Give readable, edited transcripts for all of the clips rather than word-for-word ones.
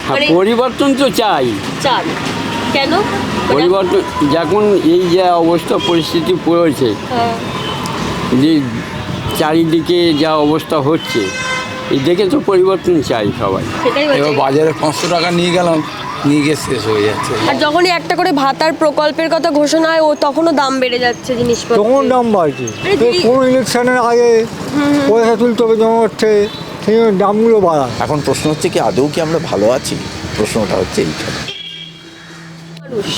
পরিবর্তন তো চাই। চান কেন? পরিবর্তন যখন এই যে অবস্থা পরিস্থিতি পড়েছে, যে চারিদিকে যা অবস্থা হচ্ছে, এই দেখে তো পরিবর্তন চাই সবাই। সেটাই এবার হচ্ছে। বাজারে 500 টাকা নিয়ে গেলাম, নিয়ে গিয়ে শেষ হয়ে যাচ্ছে। আর যখনই একটা করে ভাতার প্রকল্পের কথা ঘোষণা হয় ও তখনও দাম বেড়ে যাচ্ছে জিনিসপত্র। তখন দাম বাড়ছে। আরে দিদি- কোনো ইলেকশনের আগে পয়সা তুলতে হবে জমা হচ্ছে, সেই জন্য দামগুলো বাড়ায়। এখন প্রশ্ন হচ্ছে কি আদৌ কি আমরা ভালো আছি, প্রশ্নটা হচ্ছে এইটা।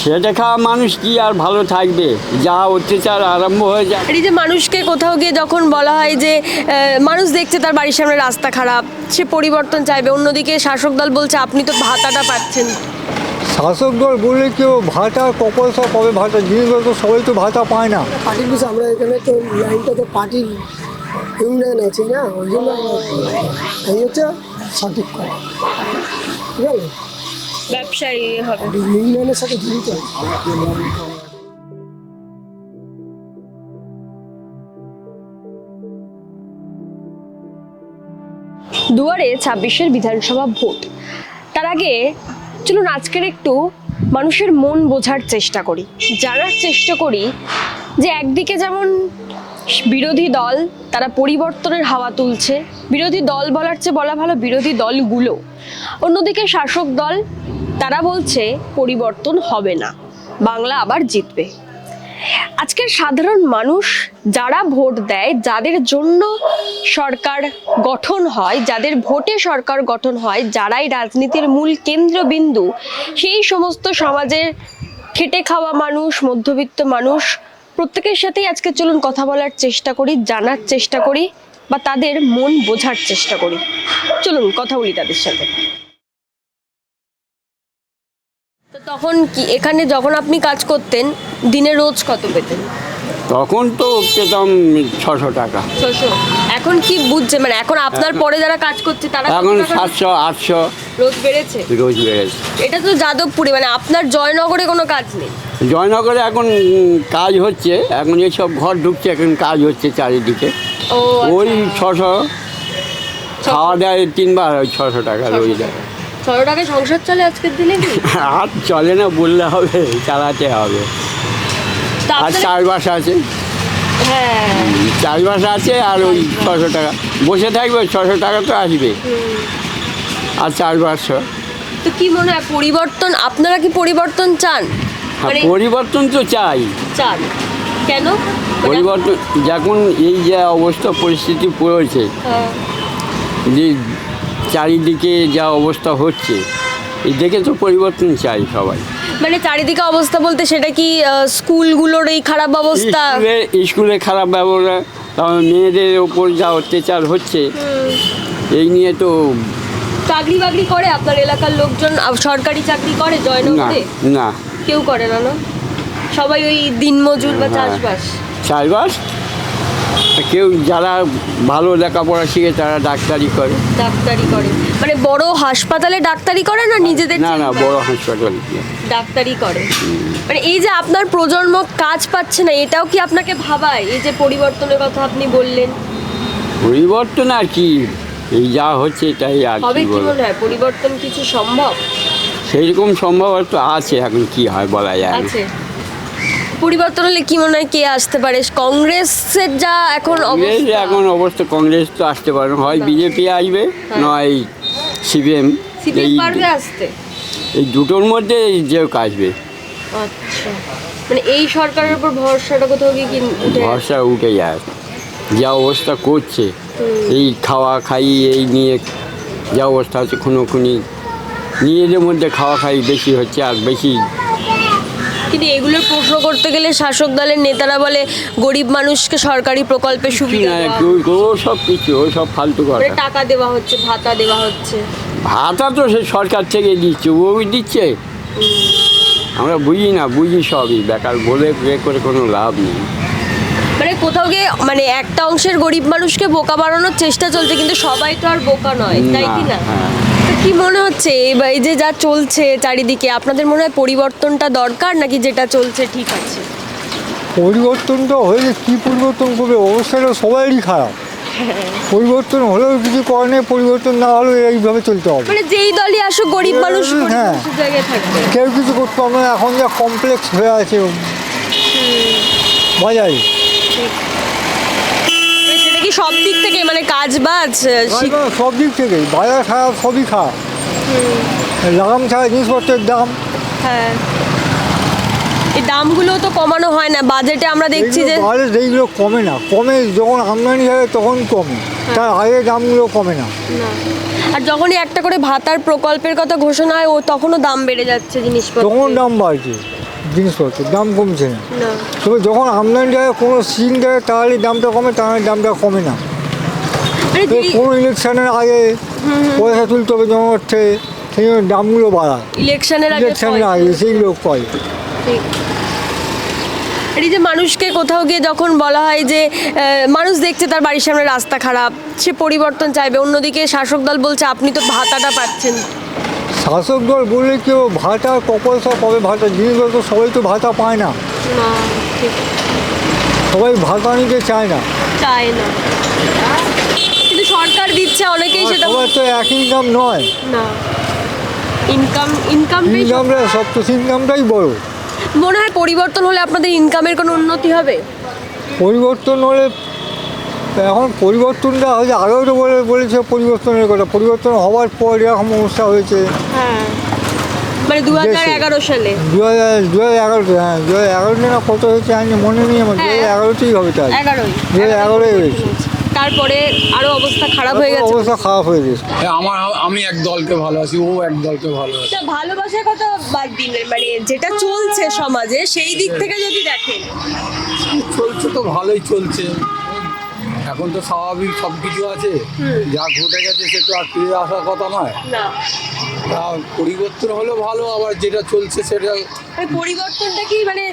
সেটা খাওয়া মানুষ কি আর ভালো থাকবে, যা অত্যাচার আরম্ভ হয়ে যায়। আর এই যে মানুষকে কোথাও গিয়ে যখন বলা হয় যে মানুষ দেখছে তার বাড়ির সামনে রাস্তা খারাপ, সে পরিবর্তন চাইবে, অন্যদিকে শাসক দল বলছে আপনি তো ভাতাটা পাচ্ছেন। শাসক দল বললে কেউ ভাতা ক পয়সা কবে ভাতা, জিনিসগুলো তো সবাই তো ভাতা পায় না। পার্টির বিষয় আমরা এখানে তো লাইনটা তো পার্টির ইউনিয়ন আছে না, ওই জন্য এই হচ্ছে সঠিক কথা, ঠিক আছে? ব্যবসায়ী হবে। ইউনিয়নের সাথে জড়িত আছে। দুয়ারে 26-এর বিধানসভা ভোট। তার আগে চলুন আজকের একটু মানুষের মন বোঝার চেষ্টা করি, জানার চেষ্টা করি যে একদিকে যেমন বিরোধী দল তারা পরিবর্তনের হাওয়া তুলছে, বিরোধী দল বলার চেয়ে বলা ভালো বিরোধী দলগুলো, অন্যদিকে শাসক দল তারা বলছে পরিবর্তন হবে না, বাংলা আবার জিতবে। আজকের সাধারণ মানুষ যারা ভোট দেয়, যাদের জন্য সরকার গঠন হয়, যাদের ভোটে সরকার গঠন হয়, যারাই রাজনীতির মূল কেন্দ্রবিন্দু, সেই সমস্ত সমাজের খেটে খাওয়া মানুষ, মধ্যবিত্ত মানুষ, প্রত্যেকের সাথেই আজকে চলুন কথা বলার চেষ্টা করি, জানার চেষ্টা করি বা তাদের মন বোঝার চেষ্টা করি। চলুন কথা বলি তাদের সাথে। তো তখন কি এখানে যখন আপনি কাজ করতেন দিনে রোজ কত পেতেন? তখন তো পেতাম 600 টাকা। 600। এখন কি বুঝছে, মানে এখন আপনার পরে যারা কাজ করছে তারা কত এখন টাকা 700 800 রোজ বেড়েছে? রোজ বেড়েছে। এটা তো যাদবপুরে, মানে আপনার জয়নগরে কোনো কাজ নেই? জয়নগরে এখন কাজ হচ্ছে, এখন এইসব ঘর ঢুকছে, এখন কাজ হচ্ছে চারিদিকে। ও ওই 600 খাওয়া দেয় 3 বার, ওই 600 টাকা রোজ দেয়। 600 টাকায় সংসার চলে আজকের দিনে কি? আর চলে না বললে হবে, চালাতে হবে। তা আর আপনারা- চাষবাস আছে, হ্যাঁ, চাষবাস আছে, আর ওই 600 টাকা বসে থাকবে, 600 টাকা তো আসবে। আর চাষবাস, তো কি মনে হয় পরিবর্তন, আপনারা কি পরিবর্তন চান? মানে পরিবর্তন তো চাই। চান কেন? পরিবর্তন যখন এই যে অবস্থা পরিস্থিতি পড়েছে, হ্যাঁ। যে চারিদিকে যা অবস্থা হচ্ছে, এই দেখে তো পরিবর্তন চাই সবাই। মানে চারিদিকে অবস্থা বলতে সেটা কি স্কুলগুলোর এই খারাপ অবস্থা? স্কুলে খারাপ ব্যবহার, তারপর মেয়েদের ওপর যা অত্যাচার হচ্ছে, এই নিয়ে তো চাকরি বাকরি করে আপনার এলাকার লোকজন? সরকারি চাকরি করে না জয়নগরে? না কেউ করে না, না সবাই ওই দিনমজুর বা হ্যাঁ। চাষবাস। চাষবাস, কেউ যারা ভালো লেখাপড়া শিখে তারা ডাক্তারি করে। ডাক্তারি করে মানে বড় হাসপাতালে ডাক্তারি করে না নিজেদের না না, চেম্বার? বড় হাসপাতাল। ডাক্তারি করে। মানে এই যে আপনার প্রজন্ম কাজ পাচ্ছে না, এটাও কি আপনাকে ভাবায়? এই যে পরিবর্তনের কথা আপনি বললেন, পরিবর্তন আর কি, এই যা হচ্ছে তাই আর হবে কি কি বলবো। মনে হয় পরিবর্তন কিছু সম্ভব সেইরকম সম্ভব তো আছে, এখন কি হয় বলা যায় না। আছে? পরিবর্তন হলে কি মনে হয় কে আসতে পারে? কংগ্রেসের যা এখন কংগ্রেস অবস্থা, এখন অবস্থা, কংগ্রেস তো আসতে পারে না, হয় বিজেপি আসবে, নয় সিপিএম। সিপিএম পারবে আসতে? এই দুটোর মধ্যে যে আসবে। আচ্ছা, মানে এই সরকারের উপর ভরসাটা কোথাও গিয়ে কি উঠে গেছে? ভরসা উঠে যায়, যা অবস্থা করছে, এই খাওয়া খাই এই নিয়ে যা অবস্থা হচ্ছে, খুনোখুনি নিজেদের মধ্যে খাওয়া খাই বেশি হচ্ছে, আর বেশি। কিন্তু এগুলোর প্রশ্ন করতে গেলে শাসক দলের নেতারা বলে গরিব মানুষকে সরকারি প্রকল্পে সুবিধা দেওয়া ও সব কিছু, ও সব ফালতু মানে কথা। টাকা দেওয়া হচ্ছে, ভাতা দেওয়া হচ্ছে। ভাতা তো সে সরকার থেকে দিচ্ছে, ওই দিচ্ছে, আমরা বুঝি না, বুঝি সবই, বেকার বলে করে কোনো লাভ নেই। মানে কোথাও গিয়ে মানে একটা অংশের গরিব মানুষকে বোকা বানানোর চেষ্টা চলছে, কিন্তু সবাই তো আর বোকা নয়, তাই কি না? হ্যাঁ। তো কি মনে হচ্ছে এই যে যা চলছে চারিদিকে, আপনাদের মনে হয় পরিবর্তনটা দরকার নাকি যেটা চলছে ঠিক আছে? পরিবর্তনটা হয়েছে, কী পরিবর্তন করবে? অবস্থাটা সবারই খারাপ। পরিবর্তন হলেও কিছু করে নেই, পরিবর্তন না হলেও এইভাবে চলতে হবে। মানে যেই দলই আসুক গরিব মানুষ হ্যাঁ। গরিব জায়গায় থাকবে। কেউ কিছু করতে পারবে না, এখন যা কমপ্লেক্স হয়ে আছে বাজারে। মানে সেটা কি সব দিক থেকে, মানে কাজ বাজ সব দিক থেকেই বাজার খারাপ, সবই খারাপ। লাগাম ছাড়া জিনিসপত্রের দাম, হ্যাঁ, এই দামগুলো তো কমানো হয় না বাজেটে, আমরা দেখছি যে বাজারে এইগুলো কমে না, কমে যখন আমদানি হয় তখন কমে, তার আগে দামগুলো কমে না। আর যখনই একটা করে ভাতার প্রকল্পের কথা ঘোষণা হয় ও তখনও দাম বেড়ে যাচ্ছে জিনিসপত্র। তখন দাম বাড়ছে, জিনিসপত্রের দাম কমছে না। না, তবে যখন আমদানি হয় কোনো সিজন দেয় তাহলে দামটা কমে, তাহলে দামটা কমে না। মানে তো কোনো ইলেকশনের আগে পয়সা তুলতে হবে জনগণের, সেই জন্য দামগুলো বাড়ায়। ইলেকশনের আগে ইলেকশনের আগে সেই লোক পায়। ঠিক। আর এই যে মানুষকে কোথাও গিয়ে যখন বলা হয় যে মানুষ দেখছে তার বাড়ির সামনে রাস্তা খারাপ, সে পরিবর্তন চাইবে, অন্যদিকে শাসক দল বলছে আপনি তো ভাতাটা পাচ্ছেন। শাসক দল বললে কেউ ভাতা পয়সা পাবে, ভাতা জিনিসপত্র সবাই তো ভাতা পায় না, না, ঠিক, সবাই ভাতা নিতে চায় না। চায় না, কিন্তু সরকার দিচ্ছে অনেকেই সেটা। সবার তো এক ইনকাম নয়, না, ইনকামটাই ইনকামটা সব তো ইনকামটাই বড়। মনে হয় পরিবর্তন হলে আপনাদের ইনকামের কোনো উন্নতি হবে? পরিবর্তন হলে এখন পরিবর্তনটা হয়েছে, আগেও তো বলেছে পরিবর্তনের কথা, পরিবর্তন হওয়ার পর এরকম অবস্থা হয়েছে। হ্যাঁ, মানে 2011 সালে। 2011, হ্যাঁ 2011 না কত হয়েছে আমি মনে নেই আমার, 2011তেই হবে, তাই 2011 হয়েছে। তারপরে আরো অবস্থা খারাপ হয়ে গেছে। অবস্থা খারাপ হয়ে গেছে। আমি এক দলকে ভালোবাসি, ও এক দলকে ভালোবাসি। তা ভালোবাসার কথা বাদ দিন, মানে যেটা চলছে সমাজে সেই দিক থেকে যদি দেখেন। চলছে তো ভালোই চলছে, এখন তো স্বাভাবিক সব কিছু আছে, যা ঘটে গেছে সে তো আর ফিরে আসার কথা নয়। না, তা পরিবর্তন হলে ভালো, আবার যেটা চলছে সেটা মানে পরিবর্তনটা কি মানে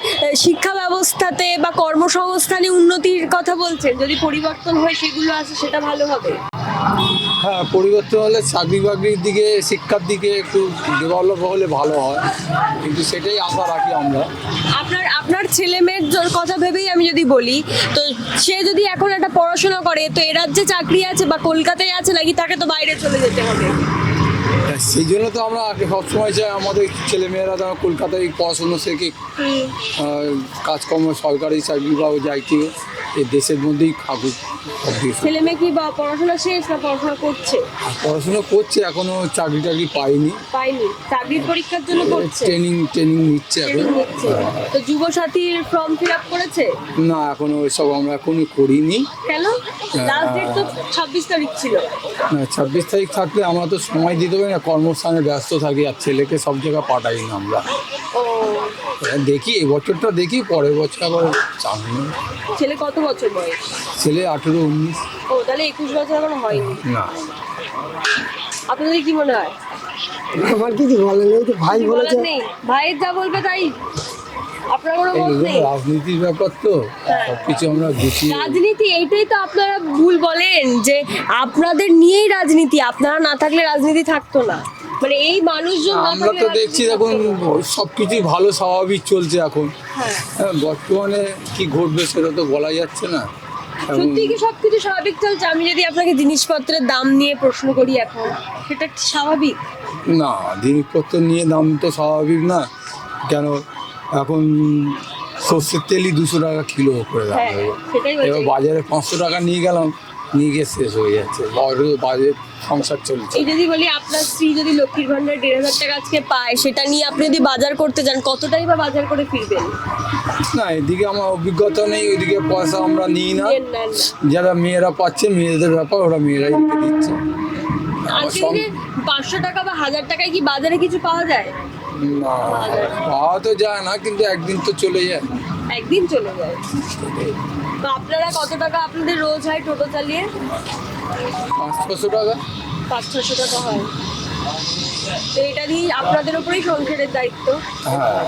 শিক্ষা ব্যবস্থাতে বা কর্মসংস্থানে উন্নতির কথা বলছেন? যদি পরিবর্তন হয় সেগুলো আছে, সেটা ভালো হবে। হ্যাঁ, পরিবর্তন হলে চাকরি বাকরির দিকে, শিক্ষার দিকে একটু ডেভেলপ হলে ভালো হয়, কিন্তু সেটাই আশা রাখি আমরা। আপনার ছেলে মেয়ের কথা ভেবেই আমি যদি বলি, তো সে যদি এখন একটা পড়াশোনা করে, তো এ রাজ্যে চাকরি আছে বা কলকাতায় আছে, নাকি তাকে তো বাইরে চলে যেতে হবে? সেই জন্য তো আমরা সবসময় চাই আমাদের ছেলেমেয়েরা যেন কলকাতায় পড়াশুনো শেখে, কাজকর্ম সরকারি চাকরি বা যাইতে এই দেশের মধ্যেই থাকুক। ছেলে মেয়ে কি বা পড়াশোনা শেষ না পড়াশোনা করছে? পড়াশোনা করছে, এখনো চাকরি টাকরি পাইনি, চাকরির পরীক্ষার জন্য করছে, ট্রেনিং নিচ্ছে এখন। তো যুবসাথীর ফর্ম ফিল আপ করেছে? না, এখনো ওইসব আমরা এখনই করিনি। কেন? লাস্ট ডেট তো 26 তারিখ ছিল। 26 তারিখ থাকলে আমরা তো সময় দিতে পারি না, কর্মস্থানে ব্যস্ত থাকি, আর ছেলেকে সব জায়গায় পাঠাই না আমরা। ও, দেখি এই বছরটা দেখি, পরের বছর আবার চাপ নেই। ছেলে কত বছর বয়স? ছেলে 18-19। ও, তাহলে 21 বছর এখনো হয়নি। না, আপনাদের কি মনে হয়? আমার কিছু বলে নেই, তো ভাই কিছু বলেছে। বলার নেই, ভাইয়ের যা বলবে তাই, আপনার কোনো মত এই নেই? রাজনীতির ব্যাপার তো, সবকিছু আমরা দেখি। রাজনীতি, এইটাই তো আপনারা ভুল বলেন যে আপনাদের নিয়েই রাজনীতি, আপনারা না থাকলে রাজনীতি থাকতো না, মানে এই মানুষজন না আমরা থাকলে তো দেখছি এখন সবকিছুই ভালো স্বাভাবিক চলছে এখন। হ্যাঁ, হ্যাঁ, বর্তমানে কি ঘটবে সেটা তো বলা যাচ্ছে না। এখন সত্যি কি সবকিছু স্বাভাবিক চলছে? আমি যদি আপনাকে জিনিসপত্রের দাম নিয়ে প্রশ্ন করি এখন, সেটা কি স্বাভাবিক? না, জিনিসপত্র নিয়ে দাম তো স্বাভাবিক না। কেন, এখন সর্ষের তেলই 200 টাকা কিলো করে দাম হ্যাঁ, হয়ে সেটাই গেছে। বলছি। এবার বাজারে 500 টাকা নিয়ে গেলাম, নিয়ে গিয়ে শেষ হয়ে যাচ্ছে, বাজেট সংসার চলছে। এই যদি বলি আপনার স্ত্রী যদি লক্ষ্মীর ভান্ডার 1,500 টাকা আজকে পায়, সেটা নিয়ে আপনি যদি বাজার করতে যান, কতটাই বা বাজার করে ফিরবেন? না, এদিকে আমার অভিজ্ঞতা নেই, ওইদিকে পয়সা আমরা নিই না। নেন না। যারা মেয়েরা পাচ্ছে, মেয়েদের ব্যাপার, ওরা মেয়েরাই রেখে দিচ্ছে। আজকে যে 500 টাকা বা 1000 টাকায় কি বাজারে কিছু পাওয়া যায়? না, পাওয়া তো যায় না, কিন্তু একদিন তো চলে যায়। একদিন চলে যায়। তো আপনারা কত টাকা আপনাদের রোজ হয় টোটো চালিয়ে? 500-600 টাকা। 500-600 টাকা হয়। তো এটা দিয়ে আপনাদের উপরেই সংসারের দায়িত্ব। হ্যাঁ,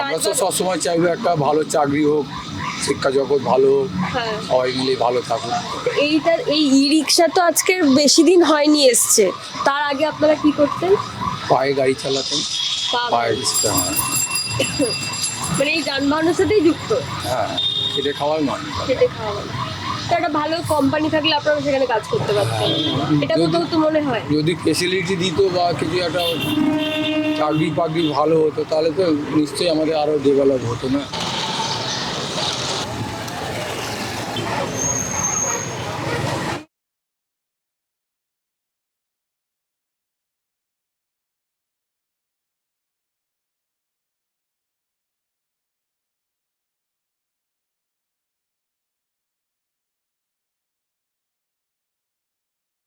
আমরা তো সবসময় চাইবো একটা ভালো চাকরি হোক, শিক্ষা জগৎ ভালো হোক, হ্যাঁ, সবাই মিলে ভালো থাকুক। এই ই রিক্সা তো আজকে বেশি দিন হয়নি এসছে, তার আগে আপনারা কি করতেন? পায়ে গাড়ি চালাতেন, পা- পায়ে রিক্সা। মানে এই যানবাহনের সাথেই যুক্ত, হ্যাঁ খেটে খাওয়ার মানুষ। খেটে খাওয়া মানে। তো একটা ভালো কোম্পানি থাকলে আপনারা সেখানে কাজ করতে পারতেন, এটা কোথাও তো মনে হয়। যদি ফেসিলিটি দিত বা কিছু একটা চাকরি বাকরি ভালো হতো তাহলে তো নিশ্চয়ই আমাদের আরও ডেভেলপ হতো না।